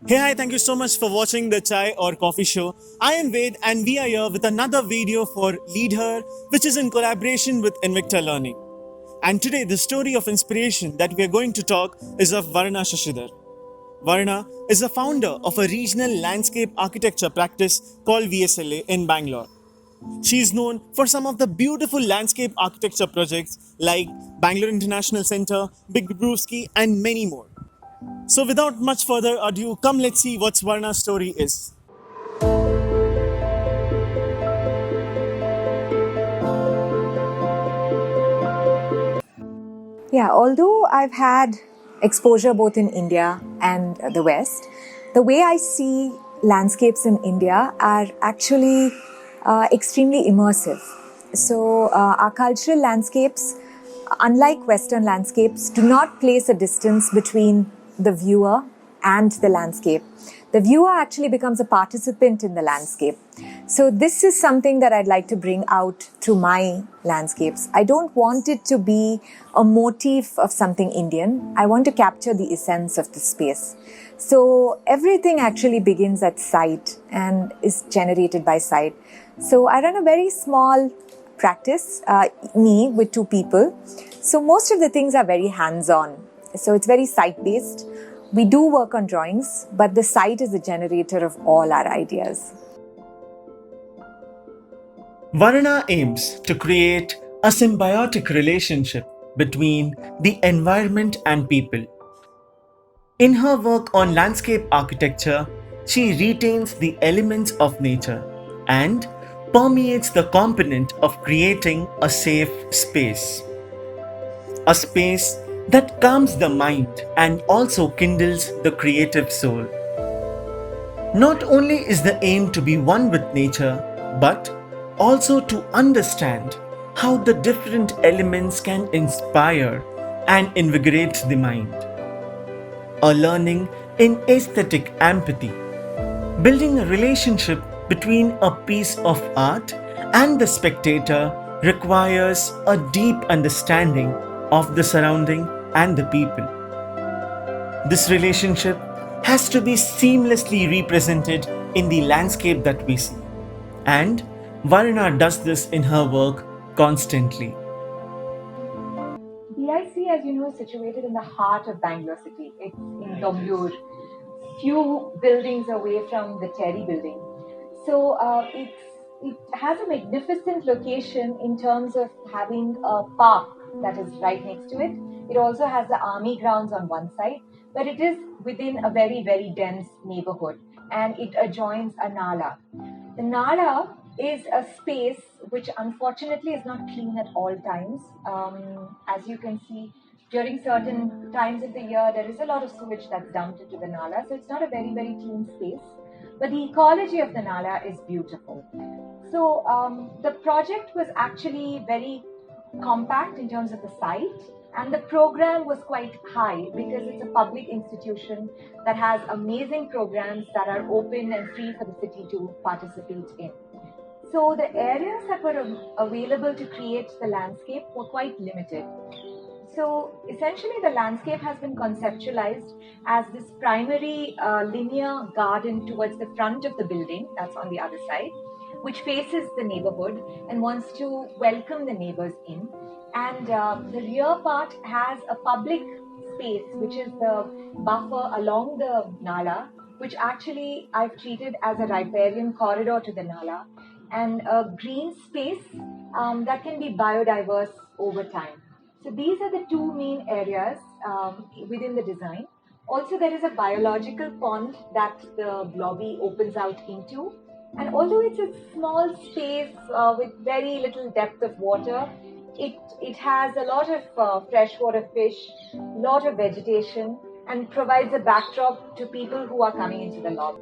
Hey, hi, thank you so much for watching the Chai or Coffee Show. I am Vedh and we are here with another video for LeadHer, which is in collaboration with Invicta Learning. And today, the story of inspiration that we are going to talk is of Varna Shashidhar. Varna is the founder of a regional landscape architecture practice called VSLA in Bangalore. She is known for some of the beautiful landscape architecture projects like Bangalore International Center, Big Brewski, and many more. So without much further ado, come let's see what Swarna's story is. Yeah, although I've had exposure both in India and the West, the way I see landscapes in India are actually extremely immersive. So, our cultural landscapes, unlike Western landscapes, do not place a distance between the viewer and the landscape. The viewer actually becomes a participant in the landscape. So this is something that I'd like to bring out through my landscapes. I don't want it to be a motif of something Indian. I want to capture the essence of the space. So everything actually begins at sight and is generated by sight. So I run a very small practice, me with two people. So most of the things are very hands-on. So it's very sight-based. We do work on drawings, but the sight is the generator of all our ideas. Varna aims to create a symbiotic relationship between the environment and people. In her work on landscape architecture, she retains the elements of nature and permeates the component of creating a safe space. A space that calms the mind and also kindles the creative soul. Not only is the aim to be one with nature, but also to understand how the different elements can inspire and invigorate the mind. A learning in aesthetic empathy, building a relationship between a piece of art and the spectator requires a deep understanding of the surrounding and the people. This relationship has to be seamlessly represented in the landscape that we see. And Varna does this in her work constantly. BIC, as you know, is situated in the heart of Bangalore city. It's in Domblur, few buildings away from the Terry building. So it has a magnificent location in terms of having a park that is right next to it. It also has the army grounds on one side, but it is within a very, very dense neighborhood and it adjoins a Nala. The Nala is a space which unfortunately is not clean at all times. As you can see, during certain times of the year, there is a lot of sewage that's dumped into the Nala, so it's not a very, very clean space. But the ecology of the Nala is beautiful. So the project was actually very compact in terms of the site, and the program was quite high because it's a public institution that has amazing programs that are open and free for the city to participate in. So the areas that were available to create the landscape were quite limited. So essentially the landscape has been conceptualized as this primary linear garden towards the front of the building, that's on the other side, which faces the neighborhood and wants to welcome the neighbors in. And the rear part has a public space, which is the buffer along the Nala, which actually I've treated as a riparian corridor to the Nala, and a green space that can be biodiverse over time. So these are the two main areas within the design. Also, there is a biological pond that the lobby opens out into. And although it's a small space with very little depth of water, it has a lot of freshwater fish, lot of vegetation, and provides a backdrop to people who are coming into the lobby.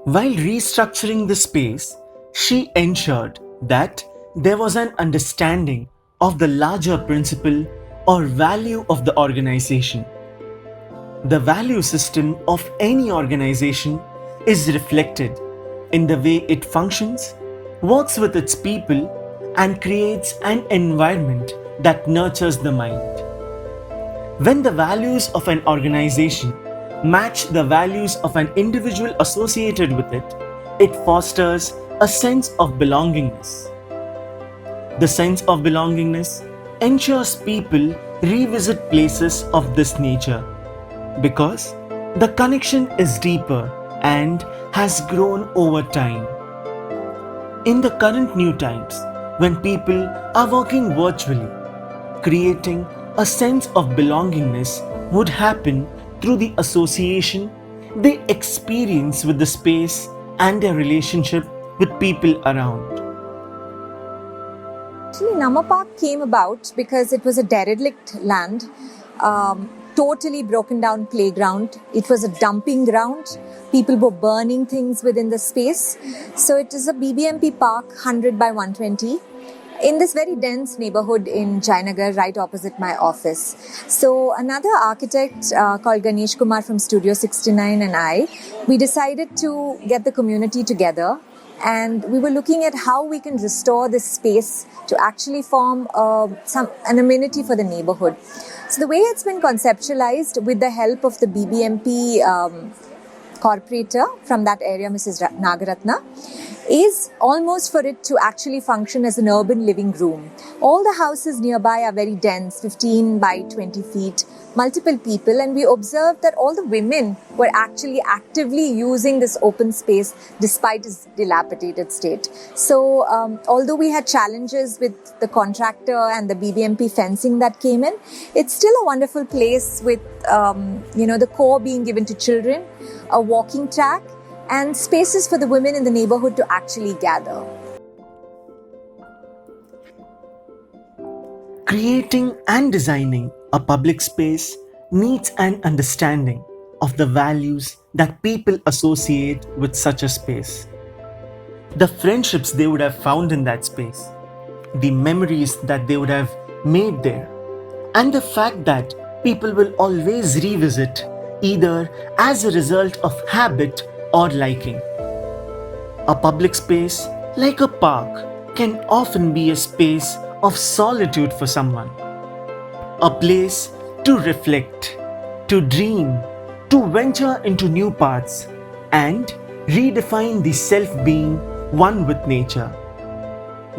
While restructuring the space, she ensured that there was an understanding of the larger principle or value of the organization. The value system of any organization is reflected in the way it functions, works with its people, and creates an environment that nurtures the mind. When the values of an organization match the values of an individual associated with it, it fosters a sense of belongingness. The sense of belongingness ensures people revisit places of this nature because the connection is deeper and has grown over time. In the current new times, when people are working virtually, creating a sense of belongingness would happen through the association they experience with the space and their relationship with people around. Actually, Namah Park came about because it was a derelict land, totally broken down playground. It was a dumping ground. People were burning things within the space. So it is a BBMP park, 100 by 120. In this very dense neighborhood in Jayanagar, right opposite my office. So another architect called Ganesh Kumar from Studio 69 and we decided to get the community together, and we were looking at how we can restore this space to actually form an amenity for the neighborhood. So the way it's been conceptualized with the help of the BBMP corporator from that area, Mrs. Nagaratna, is almost for it to actually function as an urban living room. All the houses nearby are very dense, 15 by 20 feet, multiple people, and we observed that all the women were actually actively using this open space despite its dilapidated state. So although we had challenges with the contractor and the BBMP fencing that came in, it's still a wonderful place with the core being given to children, a walking track, and spaces for the women in the neighborhood to actually gather. Creating and designing a public space needs an understanding of the values that people associate with such a space. The friendships they would have found in that space, the memories that they would have made there, and the fact that people will always revisit either as a result of habit or liking. A public space, like a park, can often be a space of solitude for someone. A place to reflect, to dream, to venture into new paths, and redefine the self being one with nature.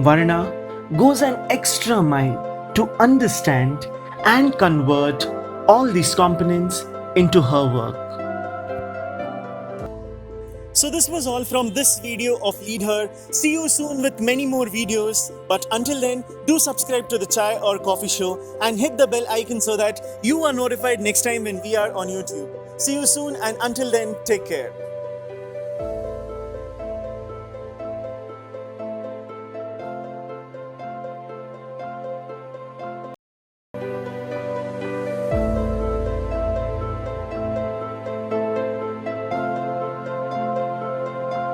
Varna goes an extra mile to understand and convert all these components into her work. So this was all from this video of LeadHer. See you soon with many more videos. But until then, do subscribe to the Chai or Coffee Show and hit the bell icon so that you are notified next time when we are on YouTube. See you soon, and until then, take care.